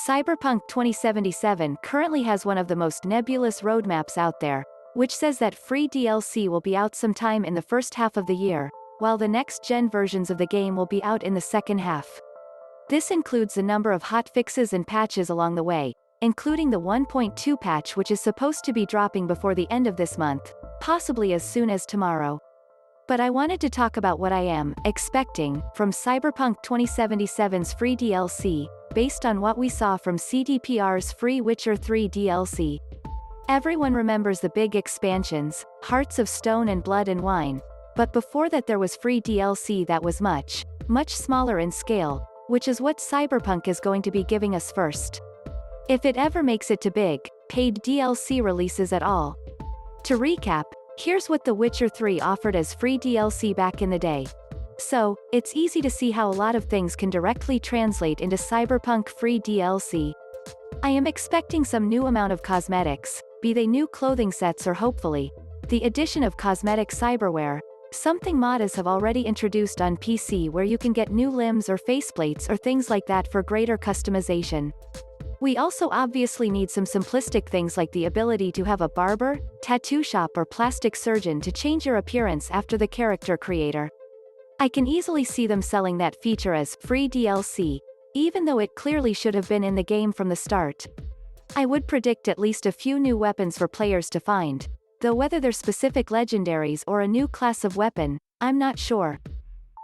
Cyberpunk 2077 currently has one of the most nebulous roadmaps out there, which says that free DLC will be out sometime in the first half of the year, while the next-gen versions of the game will be out in the second half. This includes a number of hotfixes and patches along the way, including the 1.2 patch which is supposed to be dropping before the end of this month, possibly as soon as tomorrow. But I wanted to talk about what I am expecting from Cyberpunk 2077's free DLC, based on what we saw from CDPR's free Witcher 3 DLC. Everyone remembers the big expansions, Hearts of Stone and Blood and Wine, but before that there was free DLC that was much, much smaller in scale, which is what Cyberpunk is going to be giving us first. If it ever makes it to big, paid DLC releases at all. To recap, here's what The Witcher 3 offered as free DLC back in the day. So, it's easy to see how a lot of things can directly translate into Cyberpunk free DLC. I am expecting some new amount of cosmetics, be they new clothing sets or hopefully, the addition of cosmetic cyberware, something modders have already introduced on PC where you can get new limbs or faceplates or things like that for greater customization. We also obviously need some simplistic things like the ability to have a barber, tattoo shop or plastic surgeon to change your appearance after the character creator. I can easily see them selling that feature as free DLC, even though it clearly should have been in the game from the start. I would predict at least a few new weapons for players to find, though whether they're specific legendaries or a new class of weapon, I'm not sure.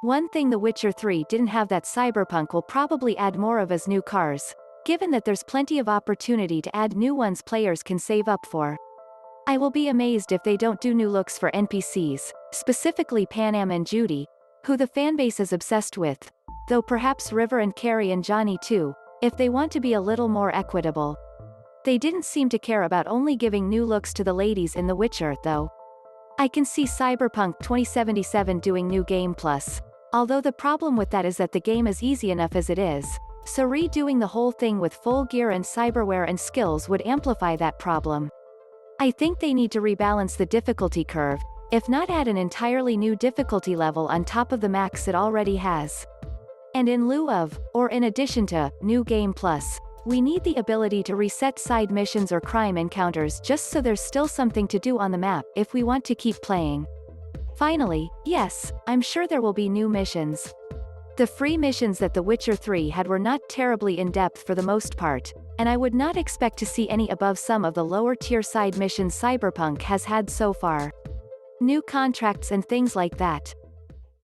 One thing The Witcher 3 didn't have that Cyberpunk will probably add more of is new cars, given that there's plenty of opportunity to add new ones players can save up for. I will be amazed if they don't do new looks for NPCs, specifically Panam and Judy, who the fanbase is obsessed with, though perhaps River and Kerry and Johnny too, if they want to be a little more equitable. They didn't seem to care about only giving new looks to the ladies in The Witcher, though. I can see Cyberpunk 2077 doing New Game Plus, although the problem with that is that the game is easy enough as it is, so redoing the whole thing with full gear and cyberware and skills would amplify that problem. I think they need to rebalance the difficulty curve, if not add an entirely new difficulty level on top of the max it already has. And in lieu of, or in addition to, New Game Plus, we need the ability to reset side missions or crime encounters just so there's still something to do on the map if we want to keep playing. Finally, yes, I'm sure there will be new missions. The free missions that The Witcher 3 had were not terribly in-depth for the most part, and I would not expect to see any above some of the lower-tier side missions Cyberpunk has had so far. New contracts and things like that.